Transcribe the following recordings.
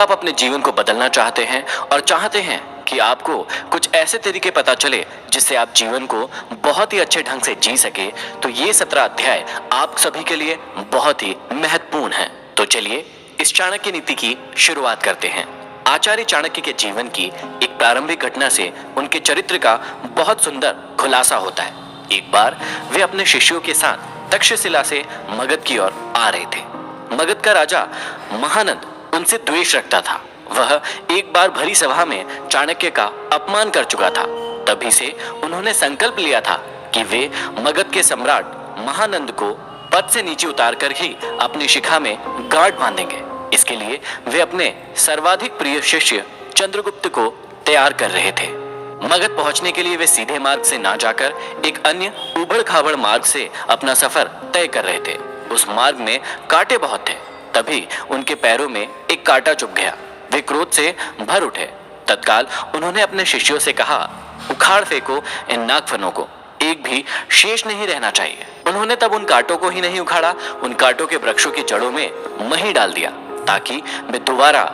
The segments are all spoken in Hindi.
आप अपने जीवन को बदलना चाहते हैं और चाहते हैं कि आपको कुछ ऐसे तरीके पता चले जिससे आप जीवन को बहुत ही अच्छे ढंग से जी सके, तो ये 17 अध्याय आप सभी के लिए बहुत ही महत्वपूर्ण है। तो चलिए इस चाणक्य नीति की शुरुआत करते हैं। आचार्य चाणक्य के जीवन की एक प्रारंभिक घटना से उनके चरित्र का बहुत सुंदर खुलासा होता है। एक बार वे अपने शिष्यों के साथ तक्षशिला से मगध की ओर आ रहे थे। मगध का राजा महानंद उनसे द्वेष रखता था। वह एक बार भरी सभा में चाणक्य का अपमान कर चुका था। तभी से उन्होंने संकल्प लिया था कि वे मगध के सम्राट महानंद को पद से नीचे उतार कर ही अपनी शिखा में गांठ बांधेंगे। इसके लिए वे अपने सर्वाधिक प्रिय शिष्य चंद्रगुप्त को तैयार कर रहे थे। मगध पहुंचने के लिए वे सीधे मार्ग से ना जाकर एक अन्य उबड़ खाबड़ मार्ग से अपना सफर तय कर रहे थे। उस मार्ग में कांटे बहुत थे। तभी उनके पैरों में एक कांटा चुभ गया। वे क्रोध से भर उठे। तत्काल उन्होंने अपने शिष्यों से कहा, उखाड़ फेंको इन नागफनों को, एक भी शेष नहीं रहना चाहिए। उन्होंने तब उन कांटों को ही नहीं उखाड़ा, उन कांटों के वृक्षों की जड़ों में मही डाल दिया ताकि वे दोबारा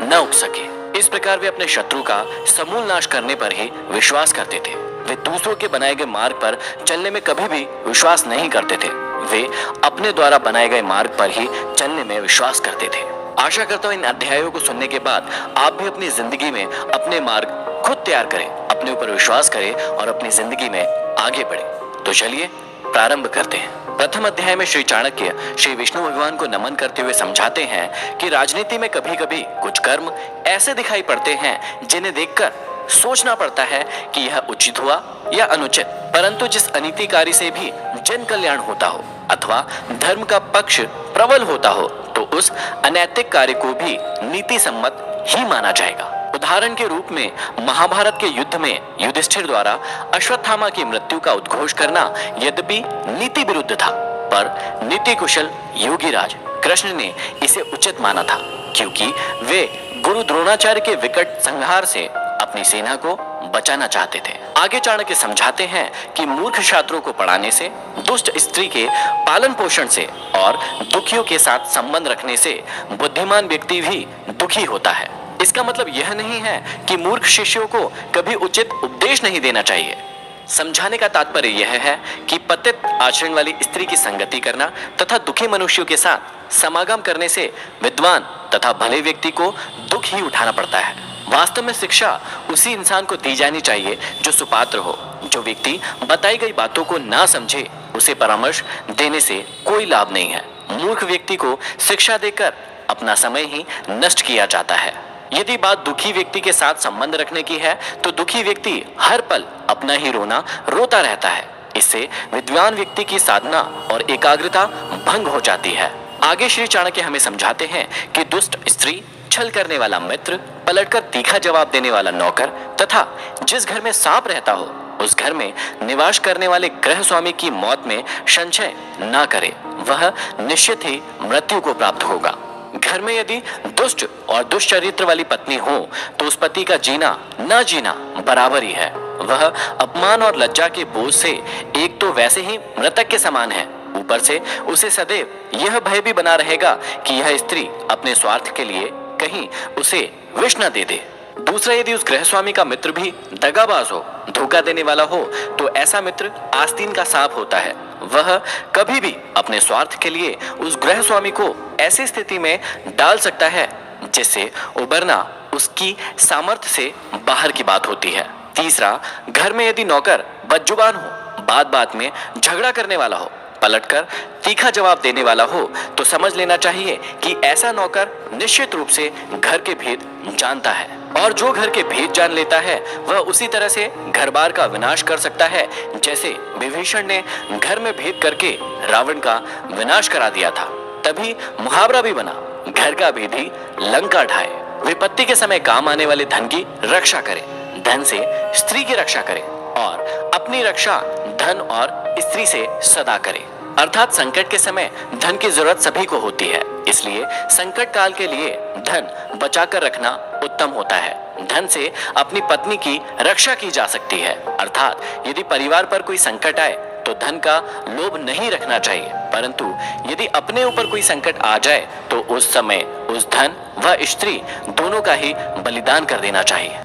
न उग सके। इस प्रकार वे अपने शत्रु का समूल नाश करने पर ही विश्वास करते थे। वे दूसरों के बनाए गए मार्ग पर चलने में कभी भी विश्वास नहीं करते थे। वे अपने द्वारा बनाए गए मार्ग पर ही चलने में विश्वास करते थे। आशा करता हूँ इन अध्यायों को सुनने के बाद आप भी अपनी जिंदगी में अपने मार्ग खुद तैयार करें, अपने ऊपर विश्वास करें और अपनी जिंदगी में आगे बढ़ें। तो चलिए प्रारंभ करते हैं। प्रथम अध्याय में श्री चाणक्य श्री विष्णु भगवान को नमन करते हुए समझाते हैं कि राजनीति में कभी कभी कुछ कर्म ऐसे दिखाई पड़ते हैं जिन्हें देखकर सोचना पड़ता है कि यह उचित हुआ या अनुचित, परंतु जिस अनीतिकारी से भी जन कल्याण होता हो अथवा धर्म का पक्ष प्रबल होता हो तो उस अनैतिक कार्य को भी नीति सम्मत ही माना जाएगा। उदाहरण के रूप में महाभारत के युद्ध में युधिष्ठिर द्वारा अश्वत्थामा की मृत्यु का उद्घोष करना यद्यपि नीति विरुद्ध था, पर नीति कुशल योगीराज कृष्ण ने इसे उचित माना था, क्योंकि वे गुरु द्रोणाचार्य के विकट संहार से अपनी सेना को बचाना चाहते थे। आगे चाणक्य समझाते हैं कि मूर्ख छात्रों को पढ़ाने से, दुष्ट स्त्री के पालन पोषण से और दुखियों के साथ संबंध रखने से बुद्धिमान व्यक्ति भी दुखी होता है। इसका मतलब यह नहीं है कि मूर्ख शिष्यों को कभी उचित उपदेश नहीं देना चाहिए। समझाने का तात्पर्य यह है कि पतित आचरण वाली स्त्री की संगति करना तथा दुखी मनुष्यों के साथ समागम करने से विद्वान तथा भले व्यक्ति को दुख ही उठाना पड़ता है। वास्तव में शिक्षा उसी इंसान को दी जानी चाहिए जो सुपात्र हो। जो व्यक्ति बताई गई बातों को ना समझे उसे परामर्श देने से कोई लाभ नहीं है। मूर्ख व्यक्ति को शिक्षा देकर अपना समय ही नष्ट किया जाता है। यदि बात दुखी व्यक्ति के साथ संबंध रखने की है तो दुखी व्यक्ति हर पल अपना ही रोना रोता रहता है। इससे विद्वान व्यक्ति की साधना और एकाग्रता भंग हो जाती है। आगे श्री चाणक्य हमें समझाते हैं कि दुष्ट स्त्री, छल करने वाला मित्र, पलटकर तीखा जवाब देने वाला नौकर तथा जिस घर में सांप रहता हो उस घर में निवास करने वाले गृह स्वामी की मौत में संशय ना करे, वह निश्चित ही मृत्यु को प्राप्त होगा। घर में यदि दुष्ट और दुष्चरित्र वाली पत्नी हो तो उस पति का जीना ना जीना बराबर ही है। वह अपमान और लज्जा के बोझ से एक तो वैसे ही मृतक के समान है, ऊपर से उसे सदैव यह भय भी बना रहेगा कि यह स्त्री अपने स्वार्थ के लिए कहीं उसे विष न दे दे। दूसरा, यदि उस गृह स्वामी का मित्र भी दगाबाज हो, धोखा देने वाला हो, तो ऐसा मित्र आस्तीन का सांप होता है। वह कभी भी अपने स्वार्थ के लिए उस गृह स्वामी को ऐसी स्थिति में डाल सकता है जिससे उबरना उसकी सामर्थ्य से बाहर की बात होती है। तीसरा, घर में यदि नौकर बदजुबान हो, बात बात में झगड़ा करने वाला हो, पलटकर तीखा जवाब देने वाला हो, तो समझ लेना चाहिए कि ऐसा नौकर निश्चित रूप से घर के भेद जानता है, और जो घर के भेद जान लेता है वह उसी तरह से घर बार का विनाश कर सकता है जैसे विभीषण ने घर में भेद करके रावण का विनाश करा दिया था। तभी मुहावरा भी बना, घर का भेदी लंका ढाए। विपत्ति के समय काम आने वाले धन की रक्षा करें, धन से स्त्री की रक्षा करें और अपनी रक्षा धन और स्त्री से सदा करें। अर्थात संकट के समय धन की जरूरत सभी को होती है, इसलिए संकट काल के लिए धन बचाकर रखना उत्तम होता है। धन से अपनी पत्नी की रक्षा की जा सकती है। अर्थात यदि परिवार पर कोई संकट आए तो धन का लोभ नहीं रखना चाहिए, परंतु यदि अपने ऊपर कोई संकट आ जाए तो उस समय उस धन व स्त्री दोनों का ही बलिदान कर देना चाहिए।